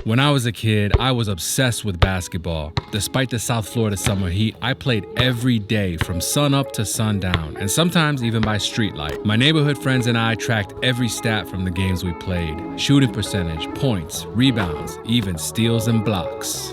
When I was a kid, I was obsessed with basketball. Despite the South Florida summer heat, I played every day from sun up to sundown, and sometimes even by street light. My neighborhood friends and I tracked every stat from the games we played: shooting percentage, points, rebounds, even steals and blocks.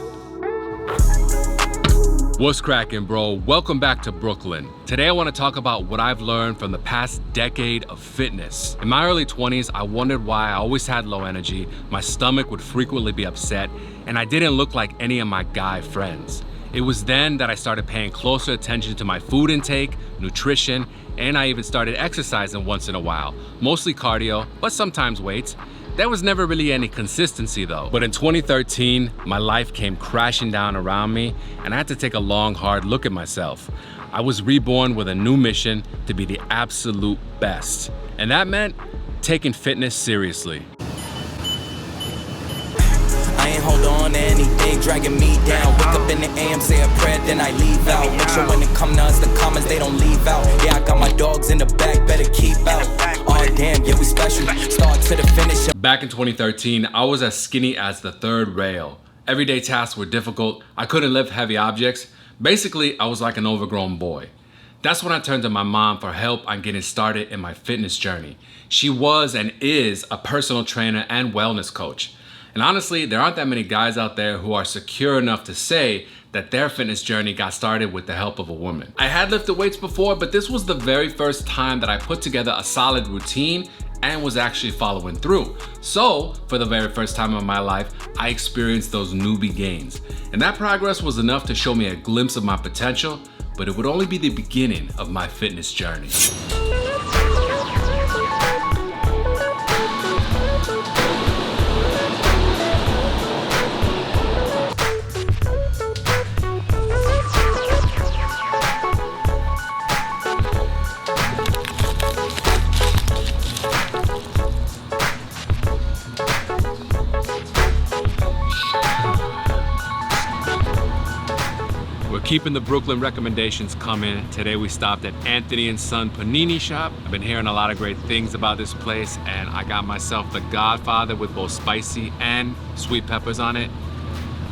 What's cracking, bro? Welcome back to Brooklyn. Today I want to talk about what I've learned from the past decade of fitness. In my early 20s, I wondered why I always had low energy, my stomach would frequently be upset, and I didn't look like any of my guy friends. It was then that I started paying closer attention to my food intake, nutrition, and I even started exercising once in a while, mostly cardio, but sometimes weights. There was never really any consistency though. But in 2013, my life came crashing down around me and I had to take a long, hard look at myself. I was reborn with a new mission to be the absolute best. And that meant taking fitness seriously. I ain't hold on to anything dragging me down. Wake up in the AM, say a prayer, then I leave out. Make sure when it come to us, the comments, they don't leave out. Yeah, I got my dogs in the back, better keep out. Oh damn, yeah, we special. Start to the finish. Back in 2013, I was as skinny as the third rail. Everyday tasks were difficult. I couldn't lift heavy objects. Basically, I was like an overgrown boy. That's when I turned to my mom for help on getting started in my fitness journey. She was and is a personal trainer and wellness coach. And honestly, there aren't that many guys out there who are secure enough to say that their fitness journey got started with the help of a woman. I had lifted weights before, but this was the very first time that I put together a solid routine and was actually following through. So, for the very first time in my life, I experienced those newbie gains. And that progress was enough to show me a glimpse of my potential, but it would only be the beginning of my fitness journey. Keeping the Brooklyn recommendations coming. Today we stopped at Anthony & Son Panini Shop. I've been hearing a lot of great things about this place and I got myself the Godfather with both spicy and sweet peppers on it.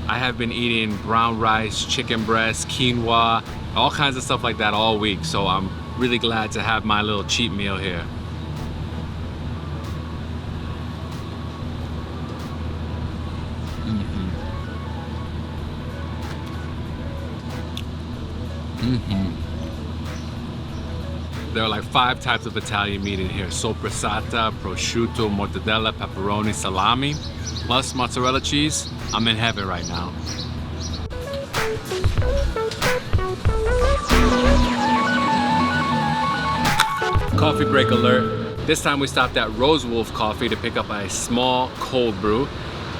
I have been eating brown rice, chicken breast, quinoa, all kinds of stuff like that all week. So I'm really glad to have my little cheat meal here. There are like 5 types of Italian meat in here: soppressata, prosciutto, mortadella, pepperoni, salami, plus mozzarella cheese. I'm in heaven right now. Coffee break alert. This time we stopped at Rose Wolf Coffee to pick up a small cold brew.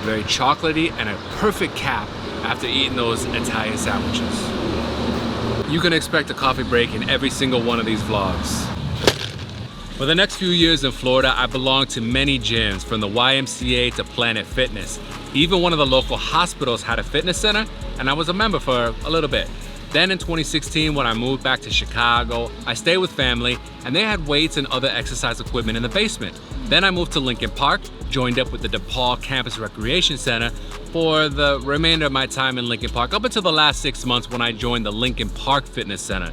Very chocolatey and a perfect cap after eating those Italian sandwiches. You can expect a coffee break in every single one of these vlogs. For the next few years in Florida, I belonged to many gyms, from the YMCA to Planet Fitness. Even one of the local hospitals had a fitness center, and I was a member for a little bit. Then in 2016, when I moved back to Chicago, I stayed with family, and they had weights and other exercise equipment in the basement. Then I moved to Lincoln Park, joined up with the DePaul Campus Recreation Center for the remainder of my time in Lincoln Park, up until the last 6 months when I joined the Lincoln Park Fitness Center.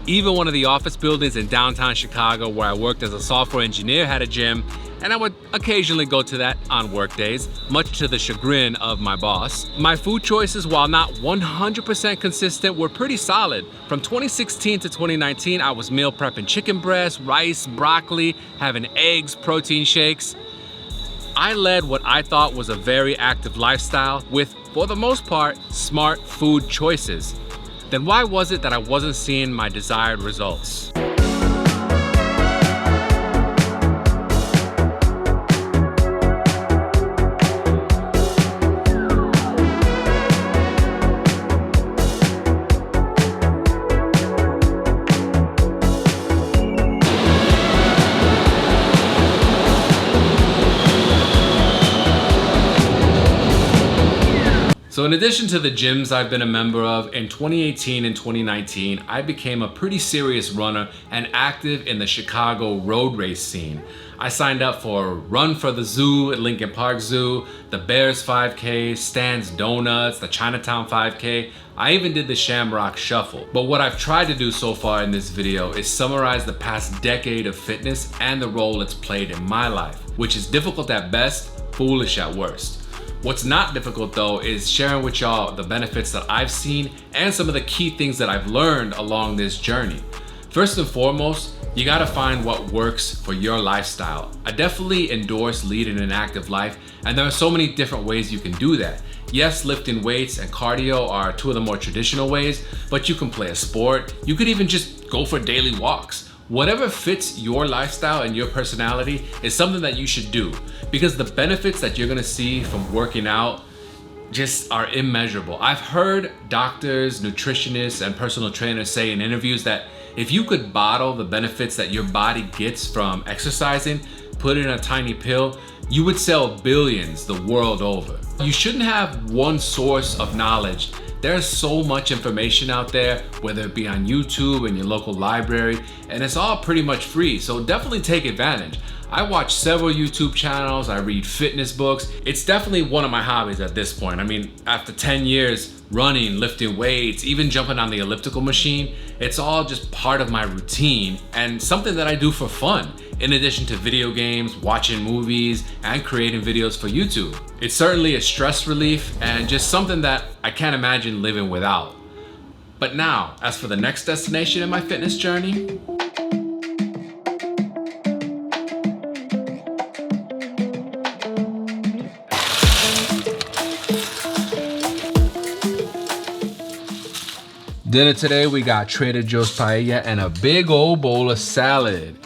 Even one of the office buildings in downtown Chicago where I worked as a software engineer had a gym, and I would occasionally go to that on work days, much to the chagrin of my boss. My food choices, while not 100% consistent, were pretty solid. From 2016 to 2019, I was meal prepping chicken breast, rice, broccoli, having eggs, protein shakes. I led what I thought was a very active lifestyle with, for the most part, smart food choices. Then why was it that I wasn't seeing my desired results? So in addition to the gyms I've been a member of, in 2018 and 2019, I became a pretty serious runner and active in the Chicago road race scene. I signed up for a run for the zoo at Lincoln Park Zoo, the Bears 5K, Stan's Donuts, the Chinatown 5K. I even did the Shamrock Shuffle. But what I've tried to do so far in this video is summarize the past decade of fitness and the role it's played in my life, which is difficult at best, foolish at worst. What's not difficult though is sharing with y'all the benefits that I've seen and some of the key things that I've learned along this journey. First and foremost, you gotta find what works for your lifestyle. I definitely endorse leading an active life, and there are so many different ways you can do that. Yes, lifting weights and cardio are two of the more traditional ways, but you can play a sport. You could even just go for daily walks. Whatever fits your lifestyle and your personality is something that you should do, because the benefits that you're gonna see from working out just are immeasurable. I've heard doctors, nutritionists, and personal trainers say in interviews that if you could bottle the benefits that your body gets from exercising, put it in a tiny pill, you would sell billions the world over. You shouldn't have one source of knowledge. There's so much information out there, whether it be on YouTube and your local library, and it's all pretty much free, so definitely take advantage. I watch several YouTube channels, I read fitness books. It's definitely one of my hobbies at this point. I mean, after 10 years running, lifting weights, even jumping on the elliptical machine, it's all just part of my routine and something that I do for fun, in addition to video games, watching movies, and creating videos for YouTube. It's certainly a stress relief and just something that I can't imagine living without. But now, as for the next destination in my fitness journey, dinner today, we got Trader Joe's paella and a big old bowl of salad.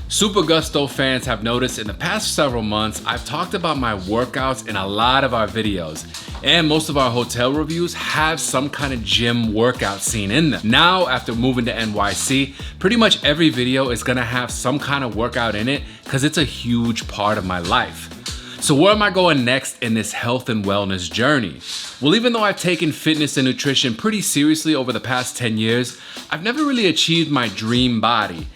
Super Gusto fans have noticed in the past several months, I've talked about my workouts in a lot of our videos, and most of our hotel reviews have some kind of gym workout scene in them. Now, after moving to NYC, pretty much every video is gonna have some kind of workout in it because it's a huge part of my life. So where am I going next in this health and wellness journey? Well, even though I've taken fitness and nutrition pretty seriously over the past 10 years, I've never really achieved my dream body.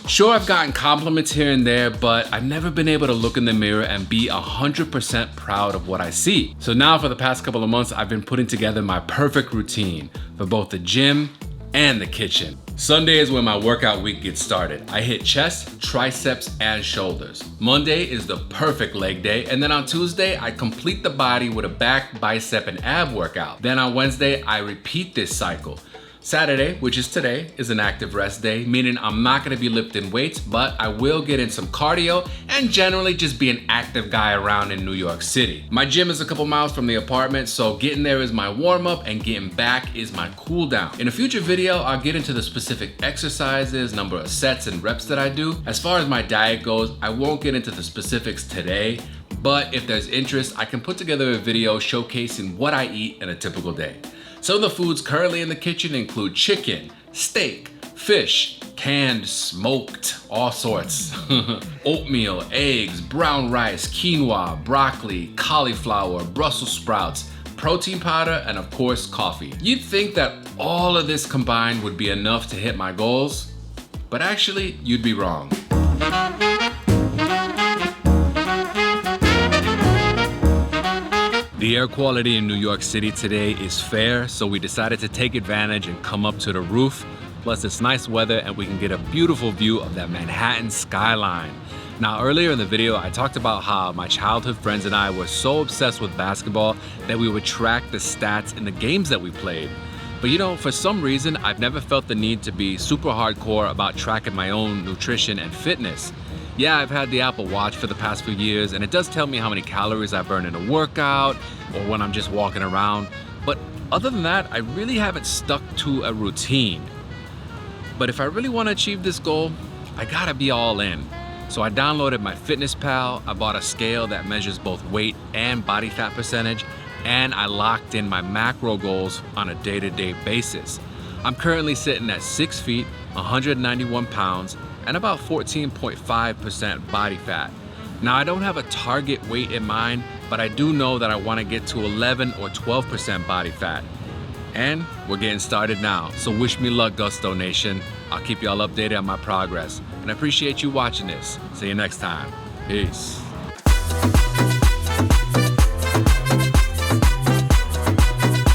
Sure, I've gotten compliments here and there, but I've never been able to look in the mirror and be 100% proud of what I see. So now for the past couple of months, I've been putting together my perfect routine for both the gym and the kitchen. Sunday is when my workout week gets started. I hit chest, triceps, and shoulders. Monday is the perfect leg day, and then on Tuesday, I complete the body with a back, bicep, and ab workout. Then on Wednesday, I repeat this cycle. Saturday, which is today, is an active rest day, meaning I'm not gonna be lifting weights, but I will get in some cardio and generally just be an active guy around in New York City. My gym is a couple miles from the apartment, so getting there is my warm-up and getting back is my cool down. In a future video, I'll get into the specific exercises, number of sets and reps that I do. As far as my diet goes, I won't get into the specifics today, but if there's interest, I can put together a video showcasing what I eat in a typical day. Some of the foods currently in the kitchen include chicken, steak, fish, canned, smoked, all sorts. Oatmeal, eggs, brown rice, quinoa, broccoli, cauliflower, Brussels sprouts, protein powder, and of course, coffee. You'd think that all of this combined would be enough to hit my goals, but actually, you'd be wrong. The air quality in New York City today is fair, so we decided to take advantage and come up to the roof. Plus it's nice weather and we can get a beautiful view of that Manhattan skyline. Now earlier in the video, I talked about how my childhood friends and I were so obsessed with basketball that we would track the stats in the games that we played. But you know, for some reason, I've never felt the need to be super hardcore about tracking my own nutrition and fitness. Yeah, I've had the Apple Watch for the past few years, and it does tell me how many calories I burn in a workout or when I'm just walking around. But other than that, I really haven't stuck to a routine. But if I really want to achieve this goal, I gotta be all in. So I downloaded my FitnessPal, I bought a scale that measures both weight and body fat percentage, and I locked in my macro goals on a day-to-day basis. I'm currently sitting at 6 feet, 191 pounds, and about 14.5% body fat. Now I don't have a target weight in mind, but I do know that I want to get to 11 or 12% body fat. And we're getting started now, so wish me luck, Gusto Nation. I'll keep y'all updated on my progress. and I appreciate you watching this. See you next time. Peace.